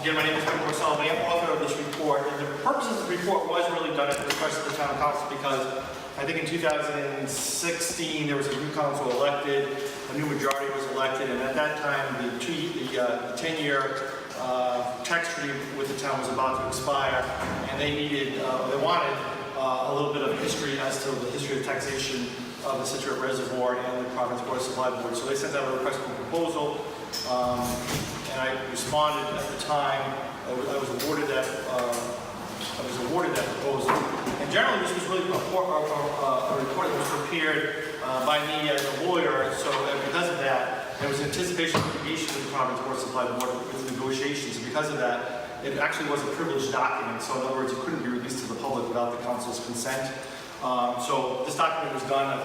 Again, my name is Michael Sullivan. I am author of this report, and the purpose of this report was really done at the request of the town council because I think in 2016 there was a new council elected, a new majority was elected, and at that time the 10-year tax treaty with the town was about to expire, and they needed, they wanted a little bit of history as to the history of taxation of the Scituate Reservoir and the Providence Water Supply Board. So they sent out a request for proposal, and I responded at the time. I was awarded that proposal. And generally, this was really a report that was prepared by me as a lawyer. So because of that, there was anticipation of litigation with the Providence Water Supply Board with negotiations. And because of that, it actually was a privileged document. So in other words, it couldn't be released to the public without the council's consent. So this document was done.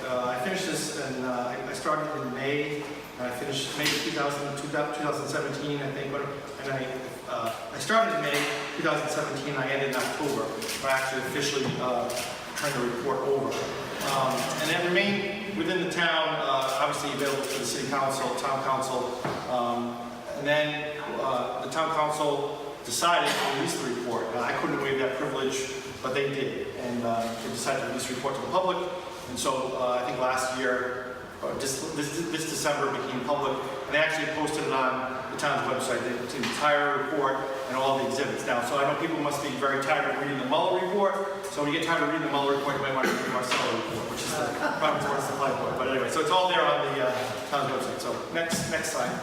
I finished this, and I started in May. I finished May 2017, I think. And I started in May 2017. I ended in October. I actually officially turned the report over. And that remained within the town, obviously available to the city council, town council. And then the town council decided to release the report. I couldn't waive that privilege, but they did. And they decided to release the report to the public. And so I think last year, this December, it became public. And they actually posted it on the town's website, the entire report and all the exhibits. Now, so I know people must be very tired of reading the Mueller report. So when you get tired of reading the Mueller report, you might want to read the Marcello report, which is the Providence Water Supply Board. But anyway, so it's all there on the town's website. So next slide.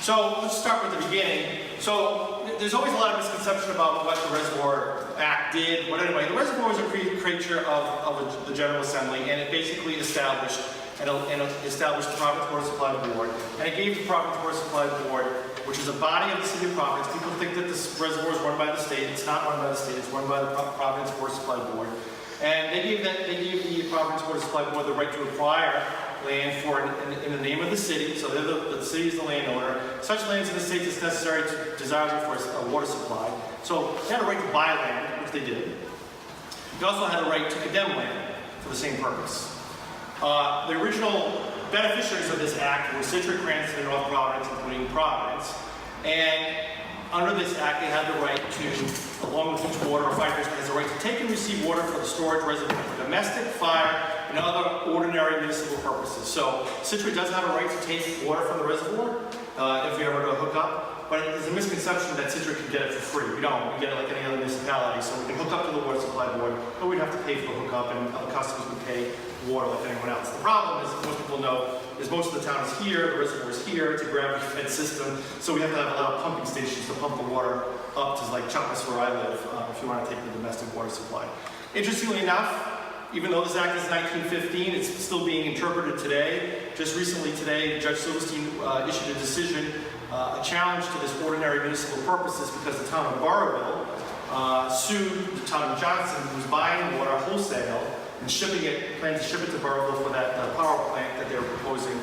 So let's start with the beginning. So there's always a lot of misconception about what the Reservoir Act did. But anyway, the reservoir was a creature of the General Assembly, and it basically established the Providence Water Supply Board. And it gave the Providence Water Supply Board, which is a body of the city of Providence. People think that this reservoir is run by the state. It's not run by the state. It's run by the Providence Water Supply Board. And they gave the Providence Water Supply Board the right to acquire land in the name of the city. So the city is the landowner. Such lands in the state is necessary to desirable for a water supply. So they had a right to buy land, which they did. They also had a right to condemn land for the same purpose. The original beneficiaries of this act were Scituate, Cranston, and North Providence, including Providence. And under this act, they had the right to, along with each water or fire district, has the right to take and receive water for the storage reservoir for domestic, fire, and other ordinary municipal purposes. So Scituate does have a right to take water from the reservoir if we ever go hook up. But there's a misconception that Scituate can get it for free. We don't. We get it like any other municipality. So we can hook up to the water supply board, but we'd have to pay for the hookup, and other customers would pay water like anyone else. The problem is, most people know, is most of the town is here, the reservoir is here, it's a gravity-fed system, so we have to have a lot of pumping stations to pump the water up to like Chapas where I live, if you want to take the domestic water supply. Interestingly enough, even though this act is 1915, it's still being interpreted today. Just recently today, Judge Silverstein issued a decision, a challenge to this ordinary municipal purposes, because the town of Burrillville sued the town of Johnson, who was buying water wholesale and shipping it, planning to ship it to Burrillville for that power plant that they were proposing.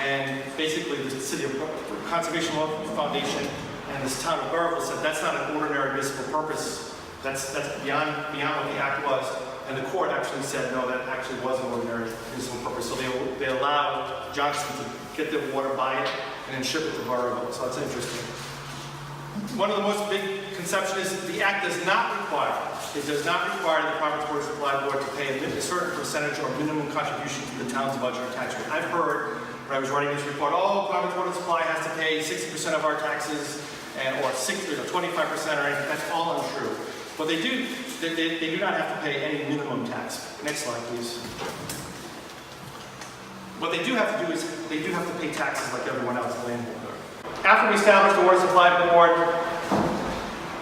And basically the City of Conservation Law Foundation and this town of Burrillville said that's not an ordinary municipal purpose. That's beyond what the act was. And the court actually said, no, that actually was an ordinary municipal purpose. So they allowed Johnson to get the water, buy it, and then ship it to Burrillville. So that's interesting. One of the most big conceptions is the act does not require the Providence Water Supply Board to pay a certain percentage or minimum contribution to the town's budget or tax rate. I've heard, when I was writing this report, Providence Water Supply has to pay 60% of our taxes, or 60 or 25% or anything. That's all untrue. But they do not have to pay any minimum tax. Next slide, please. What they do have to do is they do have to pay taxes like everyone else, the landholder. After we established the Water Supply Board,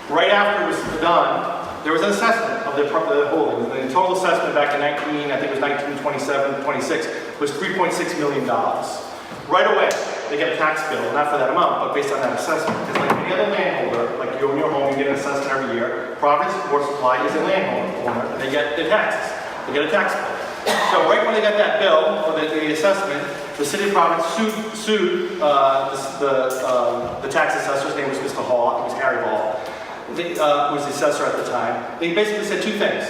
right after it was done, there was an assessment of the holdings. The total assessment back in 1927, 26 was $3.6 million. Right away, they get a tax bill, not for that amount, but based on that assessment. Because like any other landholder, like you own your home, you get an assessment every year. Providence Water Supply is a landholder, and they get the taxes. They get a tax bill. So right when they got that bill for the assessment, the city of Providence sued the tax assessor. His name was Mr. Hall. It was Harry Hall. Who was the assessor at the time. They basically said two things: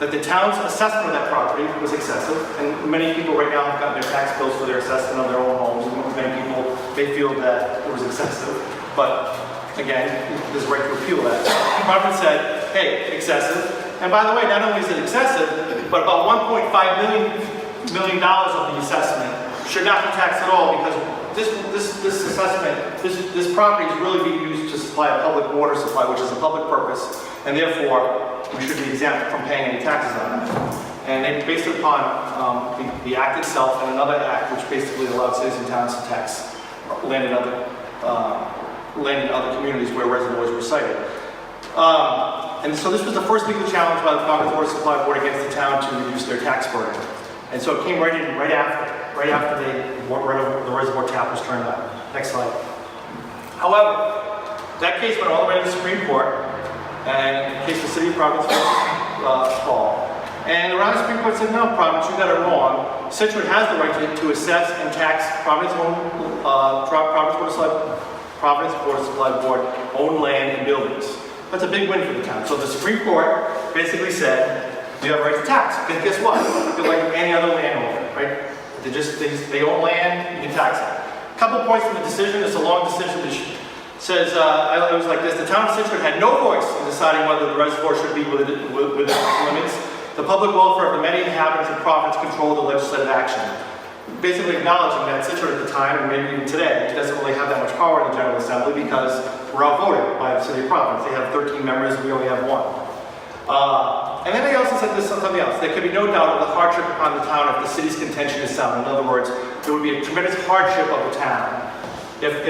that the town's assessment of that property was excessive, and many people right now have gotten their tax bills for their assessment of their own homes, and many people, they feel that it was excessive. But again, there's a right to appeal that. Providence said, hey, excessive. And by the way, not only is it excessive, but about $1.5 million of the assessment should not be taxed at all, because this assessment, this property is really being used to supply a public water supply, which is a public purpose, and therefore we should be exempt from paying any taxes on it. And they based it upon the act itself and another act which basically allowed cities and towns to tax land in other communities where reservoirs were sited. And so this was the first legal challenge by the Providence Water Supply Board against the town to reduce their tax burden. And so it came right after the reservoir tap was turned on. Next slide. However, that case went all the way to the Supreme Court, and in the case of the city of Providence fall. And the Rhode Island Supreme Court said, no, Providence, you got it wrong. Scituate has the right to assess and tax Providence Water Supply Board owned land and buildings. That's a big win for the town. So the Supreme Court basically said, you have a right to tax. Because guess what? They're like any other landowner, right? They own land, you can tax it. A couple points from the decision. It's a long decision. It says, it was like this: the town of Scituate had no voice in deciding whether the reservoir should be within its limits. The public welfare of the many inhabitants of Providence controlled the legislative action. Basically acknowledging that Scituate at the time, and maybe even today, doesn't really have that much power in the General Assembly because we're outvoted by the city of Providence. They have 13 members, and we only have 1. And then they also said this something else. There could be no doubt of the hardship upon the town if the city's contention is sound. In other words, there would be a tremendous hardship of the town if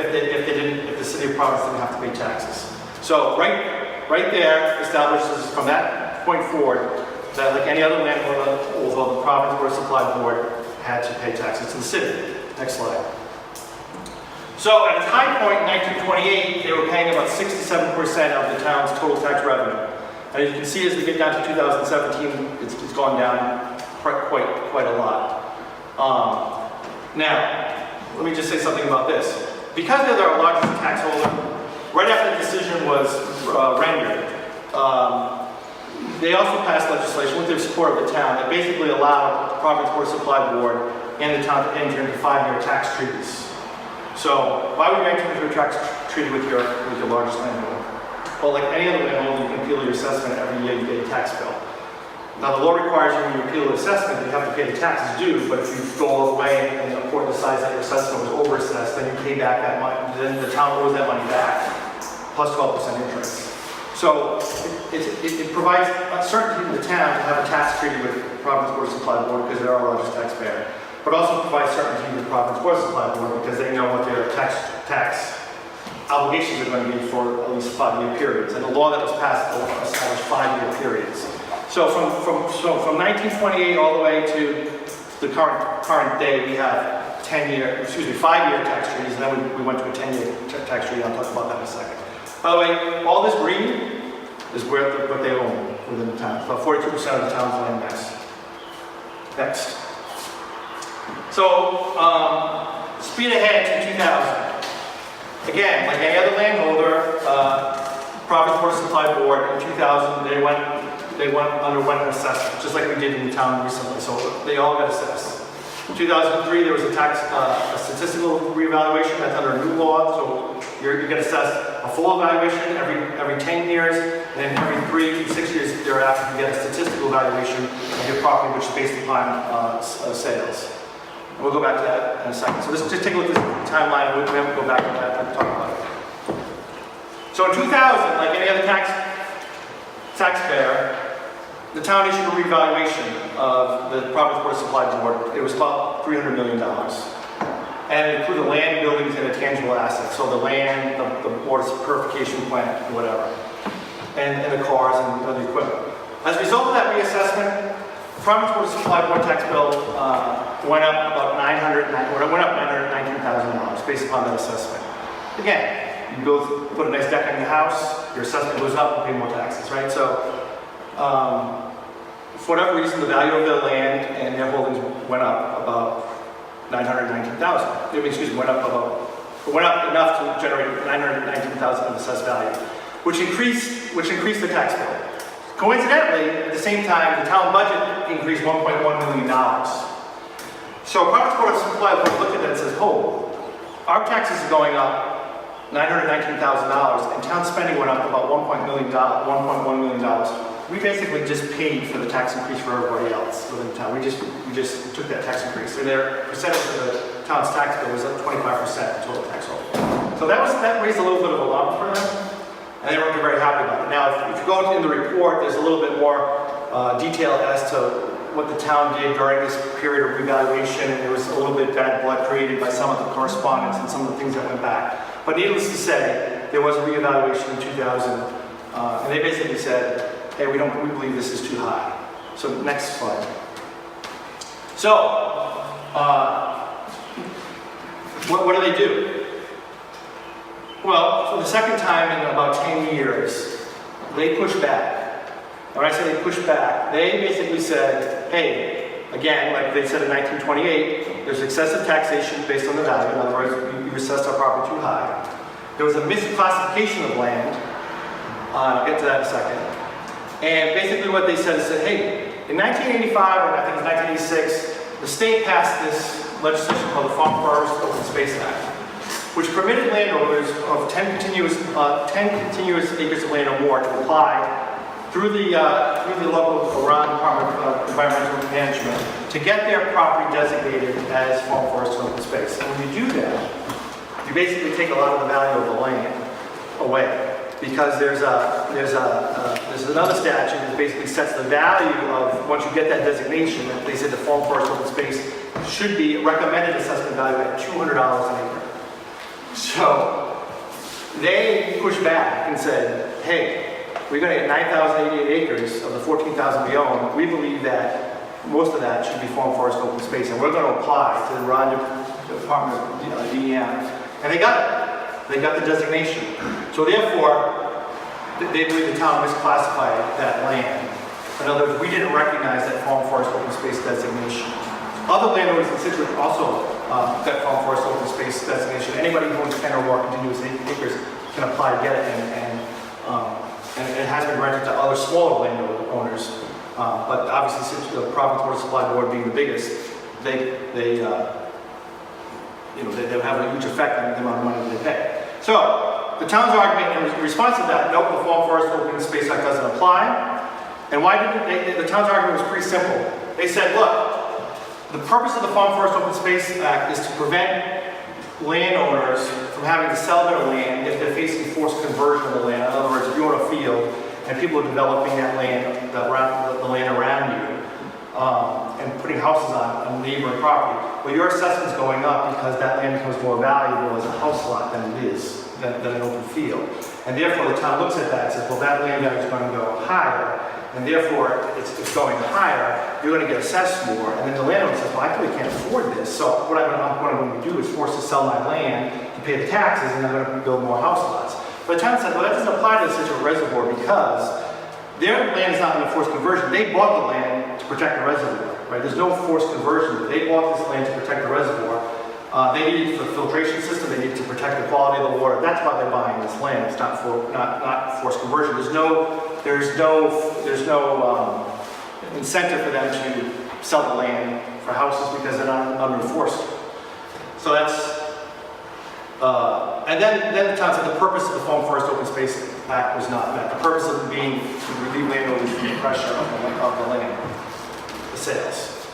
the city of Providence didn't have to pay taxes. So right there establishes from that point forward that like any other landowner, although the Providence Water Supply Board had to pay taxes to the city. Next slide. So at a high point in 1928, they were paying about 67% of the town's total tax revenue. And as you can see, as we get down to 2017, it's gone down quite a lot. Now, let me just say something about this. Because they're our largest tax holder, right after the decision was rendered, they also passed legislation with the support of the town that basically allowed the Providence Water Supply Board and the town to enter into 5-year tax treaties. So why would you enter into a tax treaty with your largest landowner? Well, like any other landowner, you can appeal your assessment every year you get a tax bill. Now the law requires you when you appeal the assessment, you have to pay the taxes due, but if you go all the way and the court decides that your assessment was overassessed, then you pay back that money, then the town owes that money back, plus 12% interest. So it provides certainty to the town to have a tax treaty with Providence Water Supply Board because they're our largest taxpayer, but also provides certainty with Providence Water Supply Board because they know what their tax obligations are going to be for at least 5-year periods. And the law that was passed established 5-year periods. So from 1928 all the way to the current day, we have 5-year tax treaties, and then we went to a 10-year tax treaty. I'll talk about that in a second. By the way, all this green is what they own within the town. About 42% of the town's land mass. Next. So, speed ahead to 2000. Again, like any other landholder, Providence Water Supply Board in 2000, they underwent an assessment, just like we did in the town recently. So they all got assessed. In 2003, there was a statistical revaluation that's under a new law. So you get assessed a full evaluation every 10 years, and then every 3 to 6 years thereafter, you get a statistical valuation of your property, which is based upon sales. And we'll go back to that in a second. So just take a look at this timeline. We have to go back to that and talk about it. So in 2000, like any other taxpayer, the town issued a revaluation of the Providence Water Supply Board. It was about $300 million. And it included land, buildings, and intangible assets. So the land, the water purification plant, whatever. And the cars and the equipment. As a result of that reassessment, the Providence Water Supply Board tax bill went up about $919,000 based upon that assessment. Again, you go put a nice deck on your house, your assessment goes up, you pay more taxes, right? So, for whatever reason, the value of their land and their holdings went up about $919,000. Excuse me, went up enough to generate $919,000 of assessed value, which increased the tax bill. Coincidentally, at the same time, the town budget increased $1.1 million. So Providence Water Supply Board looked at that and says, oh, our taxes are going up, $919,000, and town spending went up about $1.1 million. We basically just paid for the tax increase for everybody else within town. We just took that tax increase, and their percentage of the town's tax bill was up 25% total tax bill. So that raised a little bit of alarm for them, and they weren't very happy about it. Now, if you go in the report, there's a little bit more detail as to what the town did during this period of revaluation, and there was a little bit bad blood created by some of the correspondence and some of the things that went back. But needless to say, there was a reevaluation in 2000, and they basically said, hey, we believe this is too high. So next slide. So, what do they do? Well, for the second time in about 10 years, they pushed back. When I say they pushed back, they basically said, hey, again, like they said in 1928, there's excessive taxation based on the value. In other words, you assessed our property too high. There was a misclassification of land. I'll get to that in a second. And basically what they said is that, hey, in 1985, or I think it was 1986, the state passed this legislation called the Farm Forest Open Space Act, which permitted landowners of 10 continuous acres of land or more to apply through the local Rhode Department of Environmental Management to get their property designated as farm forest and open space. And when you do that, you basically take a lot of the value of the land away, because there's another statute that basically sets the value of, once you get that designation, that they said the farm forest open space should be recommended assessment value at $200 an acre. So they pushed back and said, hey, we're going to get 9,088 acres of the 14,000 we own. We believe that most of that should be farm forest open space, and we're going to apply to the Rhode Island Department of DEM. And they got it. They got the designation. So therefore, they believe the town misclassified that land. In other words, we didn't recognize that farm forest open space designation. Other landowners in Scituate also got farm forest open space designation. Anybody who owns 10 or more continuous acres can apply to get it, and it has been granted to other smaller landowners. But obviously, since the Providence Water Supply Board being the biggest, they have a huge effect on the amount of money they pay. So the town's argument in response to that, nope, the Farm Forest Open Space Act doesn't apply. And why didn't they? The town's argument was pretty simple. They said, look, the purpose of the Farm Forest Open Space Act is to prevent landowners from having to sell their land if they're facing forced conversion of the land. In other words, if you own a field and people are developing that land, the land around you, and putting houses on neighboring property, well, your assessment's going up because that land becomes more valuable as a house lot than it is, than an open field. And therefore, the town looks at that and says, well, that land value is going to go higher, and therefore, it's going higher, you're going to get assessed more. And then the landowner says, well, I really can't afford this, so what I'm going to do is force to sell my land to pay the taxes, and I'm going to build more house lots. But the town said, well, that doesn't apply to the Scituate Reservoir because their land is not in a forced conversion. They bought the land to protect the reservoir, right? There's no forced conversion. They bought this land to protect the reservoir. They need it for the filtration system. They need it to protect the quality of the water. That's why they're buying this land. It's not forced conversion. There's no incentive for them to sell the land for houses because they're not unenforced. So that's and then the town said the purpose of the Farm Forest Open Space Act was not met. The purpose of it being to relieve landowners from the pressure of the land, the sales.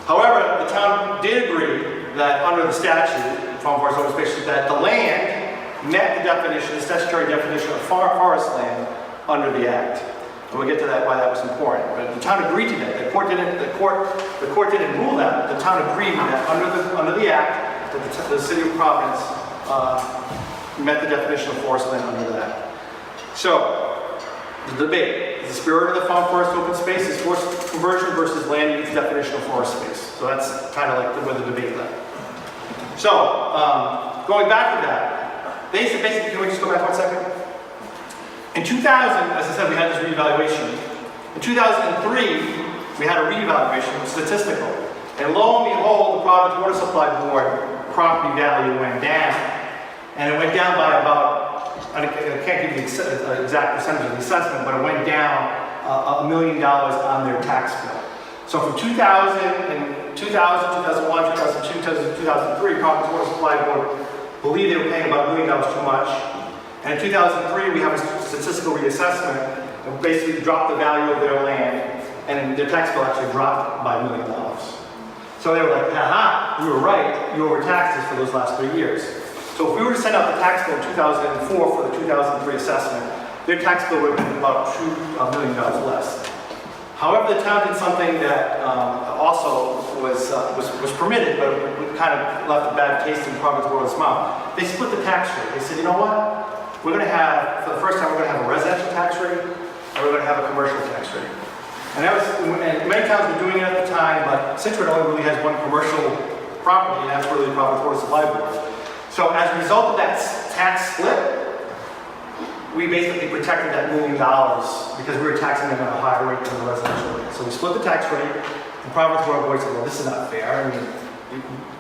However, the town did agree that under the statute, Farm Forest Open Space, that the land met the definition, the statutory definition of forest land under the Act. And we'll get to that, why that was important. But the town agreed to that. The court didn't rule that. The town agreed that under the Act, that the city of Providence met the definition of forest land under that. So, the debate. The spirit of the Farm Forest Open Space is forced conversion versus land use definition of forest space. So that's kind of like where the debate led. So, going back to that, they said basically, can we just go back 1 second? In 2000, as I said, we had this revaluation. In 2003, we had a revaluation, statistical. And lo and behold, the Providence Water Supply Board property value went down. And it went down by about, I can't give you the exact percentage of the assessment, but it went down $1 million on their tax bill. So from 2000, 2001, 2002, 2003, Providence Water Supply Board believe they were paying about $1 million too much. And in 2003, we have a statistical reassessment that basically dropped the value of their land, and their tax bill actually dropped by $1 million. So they were like, haha, we were right, you overtaxed us for those last 3 years. So if we were to send out the tax bill in 2004 for the 2003 assessment, their tax bill would have been about $2 million less. However, the town did something that also was permitted, but it kind of left a bad taste in Providence Water Supply mouth. They split the tax rate. They said, you know what? We're going to have, for the first time, we're going to have a residential tax rate, and we're going to have a commercial tax rate. And many towns were doing it at the time, but Scituate only really has one commercial property, and that's really the Providence Water Supply Board. So as a result of that tax split, we basically protected that $1 million because we were taxing them at a higher rate than the residential rate. So we split the tax rate, and Providence Water Board said, well, this is not fair. I mean,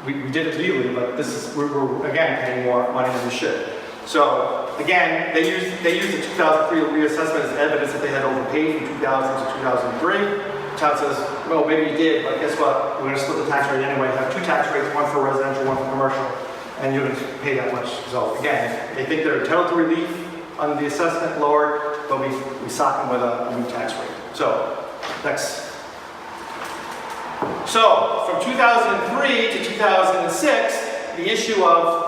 we did it legally, but we're again paying more money than we should. So again, they used the 2003 reassessment as evidence that they had overpaid from 2000 to 2003. The town says, well, maybe you did, but guess what? We're going to split the tax rate anyway. Have two tax rates, one for residential, one for commercial, and you're going to pay that much. So again, they think they're entitled to relief on the assessment lowered, but we sock them with a new tax rate. So next. So from 2003 to 2006, the issue of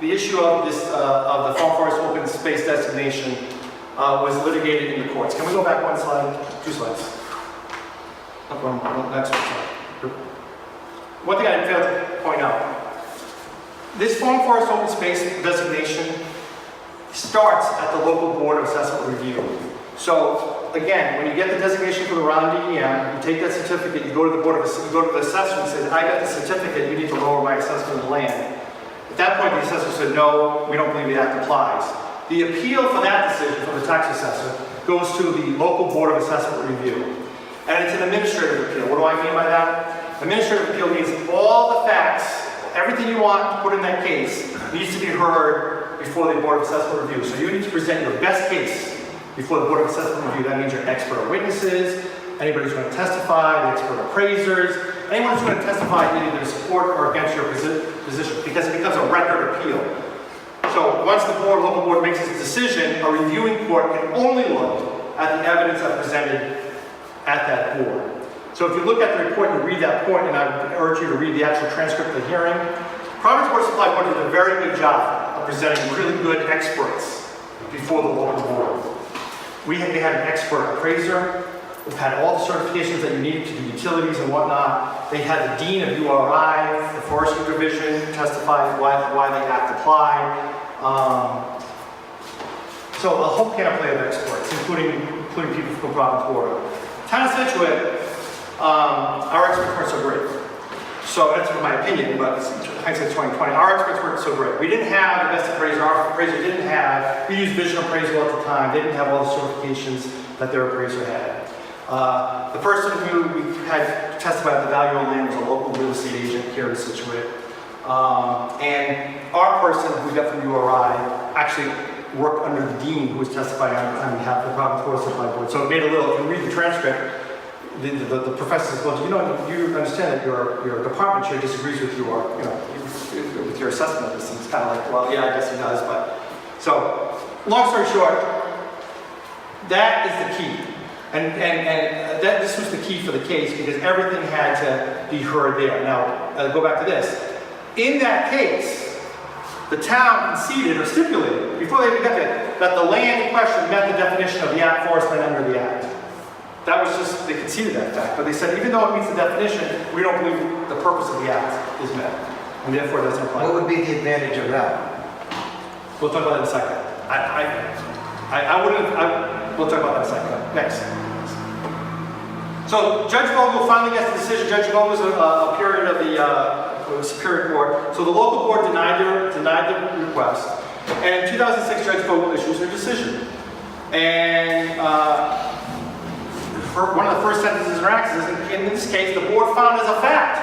the farm forest open space designation was litigated in the courts. Can we go back one slide? 2 slides. Next one. Sorry. One thing I failed to point out: this farm forest open space designation starts at the local board of assessment review. So again, when you get the designation for the Rhode Island DEM, you take that certificate, you go to the board of the assessment and say, I got the certificate, you need to lower my assessment of the land. At that point, the assessor said, no, we don't believe the act applies. The appeal for that decision from the tax assessor goes to the local board of assessment review. And it's an administrative appeal. What do I mean by that? Administrative appeal means all the facts, everything you want to put in that case needs to be heard before the Board of Assessment Review. So you need to present your best case before the Board of Assessment Review. That means your expert witnesses, anybody who's going to testify, the expert appraisers, anyone who's going to testify either to support or against your position, because it becomes a record appeal. So once the local board makes its decision, a reviewing court can only look at the evidence that's presented at that board. So if you look at the report and read that point, and I urge you to read the actual transcript of the hearing, Providence Water Supply Board did a very good job of presenting really good experts before the local board. They had an expert appraiser. We've had all the certifications that you need to do utilities and whatnot. They had the dean of URI, the forestry division, testify why the act applied. So a whole panoply of experts, including people from Providence Water. Town of Scituate, our experts weren't so great. So that's my opinion, but hindsight's 2020. Our experts weren't so great. We didn't have the best appraiser. Our appraiser didn't have. We used vision appraisal at the time. They didn't have all the certifications that their appraiser had. The person who we had testify at the value of land was a local real estate agent here in Scituate. And our person who we got from URI actually worked under the dean who was testifying on behalf of the Providence Water Supply Board. So it made a little, if you read the transcript, the professor says, well, you understand that your department chair disagrees with with your assessment of this. And it's kind of like, well, yeah, I guess he does, but. So, long story short, that is the key. And this was the key for the case because everything had to be heard there. Now, go back to this. In that case, the town conceded or stipulated, before they even got there, that the land in question met the definition of the act, forest land under the act. That was just, they conceded that fact. But they said, even though it meets the definition, we don't believe the purpose of the act is met. And therefore, it doesn't apply. What would be the advantage of that? We'll talk about that in a second. We'll talk about that in a second. Next. So Judge Vogel finally gets the decision. Judge Vogel was a period of the Superior Court. So the local board denied the request. And in 2006, Judge Vogel issues her decision. And one of the first sentences in her act is, in this case, the board found as a fact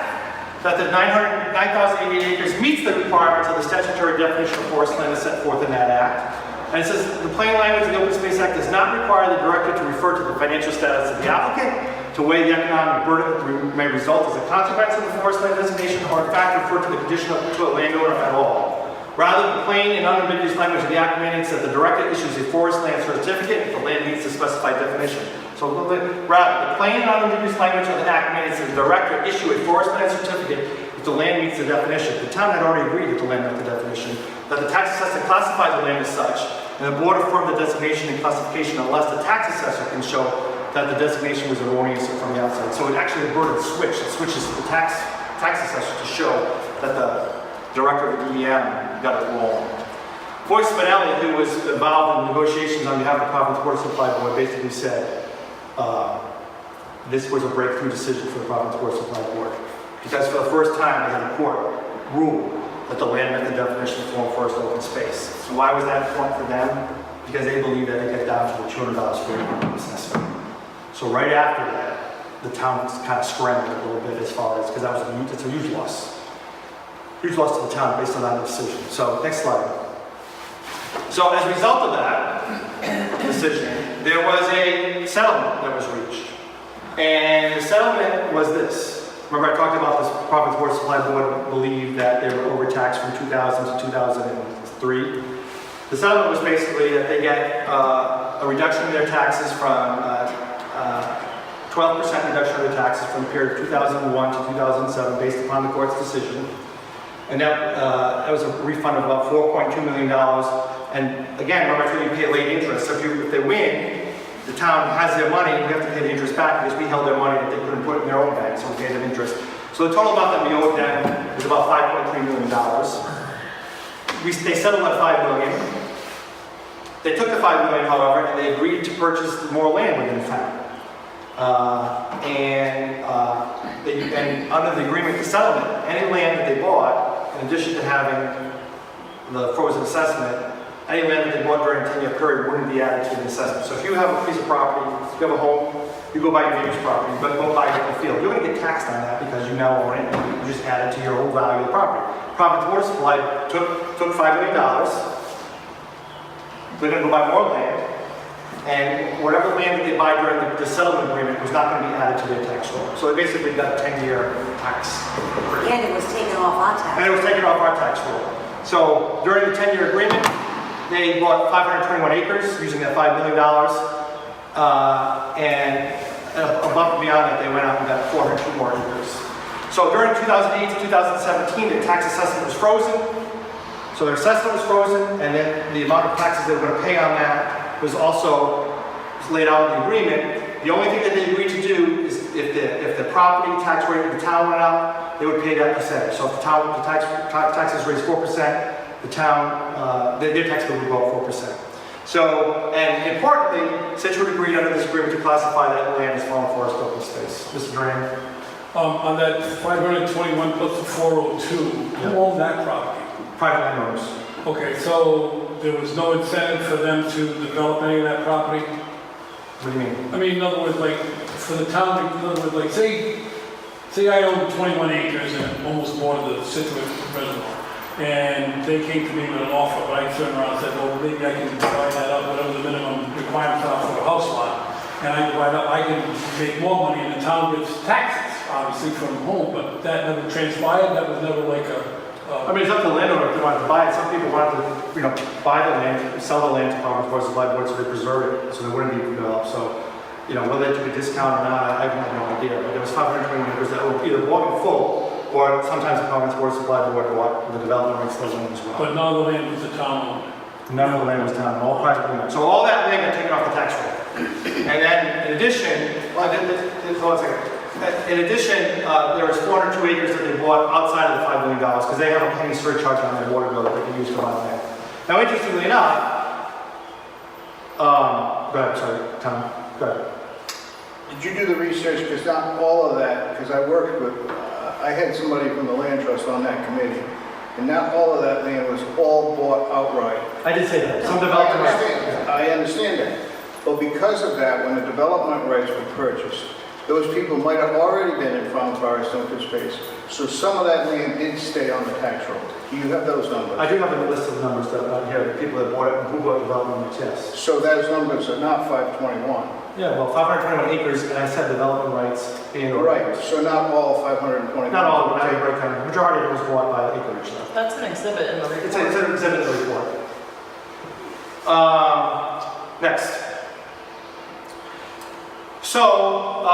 that the 9,088 acres meets the requirements of the statutory definition of forest land as set forth in that act. And it says, the plain language of the Open Space Act does not require the director to refer to the financial status of the applicant, to weigh the economic burden that may result as a consequence of the forest land designation, or in fact refer to the condition to a landowner at all. Rather, the plain and unambiguous language of the act mandates that the director issues a forest land certificate if the land meets the specified definition. So rather, the plain and unambiguous language of the act mandates that the director issue a forest land certificate if the land meets the definition. The town had already agreed that the land met the definition, that the tax assessor classified the land as such, and the board affirmed the designation and classification unless the tax assessor can show that the designation was erroneous from the outside. So it actually averted a switch. It switches the tax assessor to show that the director of the DEM got it wrong. Boyce Spinelli, who was involved in negotiations on behalf of the Providence Water Supply Board, basically said this was a breakthrough decision for the Providence Water Supply Board, because for the first time they had a court rule that the land met the definition of former forest open space. So why was that important for them? Because they believed that they get down to the $200 per acre assessment. So right after that, the town kind of scrambled a little bit as far as, because that was it's a huge loss. Huge loss to the town based on that decision. So next slide. So as a result of that decision, there was a settlement that was reached. And the settlement was this. Remember I talked about this Providence Water Supply Board believed that they were overtaxed from 2000 to 2003. The settlement was basically that they get a reduction in their taxes from 12% reduction of their taxes from the period of 2001 to 2007 based upon the court's decision. And that was a refund of about $4.2 million. And again, remember I told you pay late interest. So if they win, the town has their money, we have to pay the interest back because we held their money that they couldn't put in their own bank, so we paid them interest. So the total amount that we owed them was about $5.3 million. They settled at $5 million. They took the $5 million, however, and they agreed to purchase more land within the town. And under the agreement to settlement, any land that they bought, in addition to having the frozen assessment, any land that they bought during a 10-year period wouldn't be added to the assessment. So if you have a piece of property, if you have a home, you go buy your neighbor's property, but go buy it in the field, you're going to get taxed on that because you now own it, and you just add it to your whole value of the property. Providence Water Supply took $5 million. They're going to go buy more land, and whatever land that they buy during the settlement agreement was not going to be added to their tax roll. So they basically got a 10-year tax. And it was taken off our tax. And it was taken off our tax roll. So during the 10-year agreement, they bought 521 acres using that $5 million. And above and beyond that, they went out and got 402 more acres. So during 2008 to 2017, the tax assessment was frozen. So their assessment was frozen, and then the amount of taxes they were going to pay on that was also laid out in the agreement. The only thing that they agreed to do is if the property tax rate of the town went up, they would pay that percentage. So if the taxes raised 4%, the town, their tax bill would go up 4%. So, and importantly, Scituate agreed under this agreement to classify that land as farm forest open space. Mr. Duran? On that 521 plus the 402, who owned that property? Private landowners. Okay, so there was no incentive for them to develop any of that property? What do you mean? I mean, in other words, like, for the town, in other words, like, say I own 21 acres and almost border the Scituate reservoir, and they came to me with an offer, but I turned around and said, well, maybe I can divide that up, whatever the minimum requirements are for a house lot, and I divide up, I can make more money, and the town gets taxes, obviously, from home, but that never transpired. That was never like a... I mean, it's up to the landowner if they wanted to buy it. Some people wanted to, buy the land, sell the land to Providence Water Supply Board so they preserve it, so they wouldn't be developed. So, whether they took a discount or not, I have no idea. But there was 520 acres that were either bought in full, or sometimes the Providence Water Supply Board bought the development rights to the land as well. But none of the land was the town owned. None of the land was town, all privately owned. So all that land got taken off the tax roll. And then, in addition, there was 402 acres that they bought outside of the $5 million because they have a penny surcharge on their water bill that they can use to buy land. Now, interestingly enough, go ahead, sorry, Tom, go ahead. Did you do the research? Because not all of that, because I worked with, I had somebody from the land trust on that committee, and not all of that land was all bought outright. I did say that. Some development rights. I understand that. But because of that, when the development rights were purchased, those people might have already been in farm forest open space. So some of that land did stay on the tax roll. Do you have those numbers? I do have a list of numbers that here, the people that bought it and who bought development rights, yes. So those numbers are not 521. Yeah, well, 521 acres, and I said development rights in. Right, so not all 520. Not all, but not every kind. Majority of it was bought by acreage, though. That's an exhibit in the report. It's an exhibit in the report. Next. So,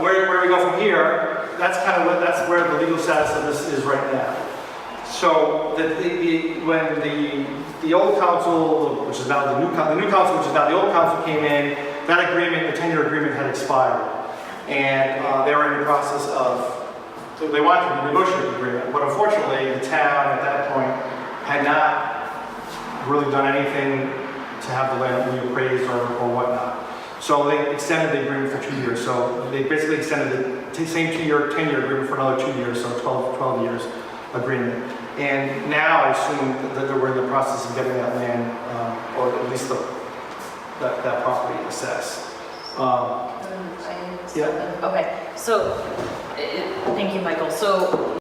where do we go from here? That's kind of that's where the legal status of this is right now. So, when the old council, which is now the new council, which is now the old council, came in, that agreement, the 10-year agreement, had expired, and they were in the process of. They wanted to renegotiate the agreement, but unfortunately, the town at that point had not really done anything to have the land reappraised or whatnot. So they extended the agreement for 2 years. So they basically extended the same 10-year agreement for another 2 years, so 12 years agreement. And now I assume that we're in the process of getting that land, or at least that property assessed. Yeah. Okay, so, thank you, Michael. So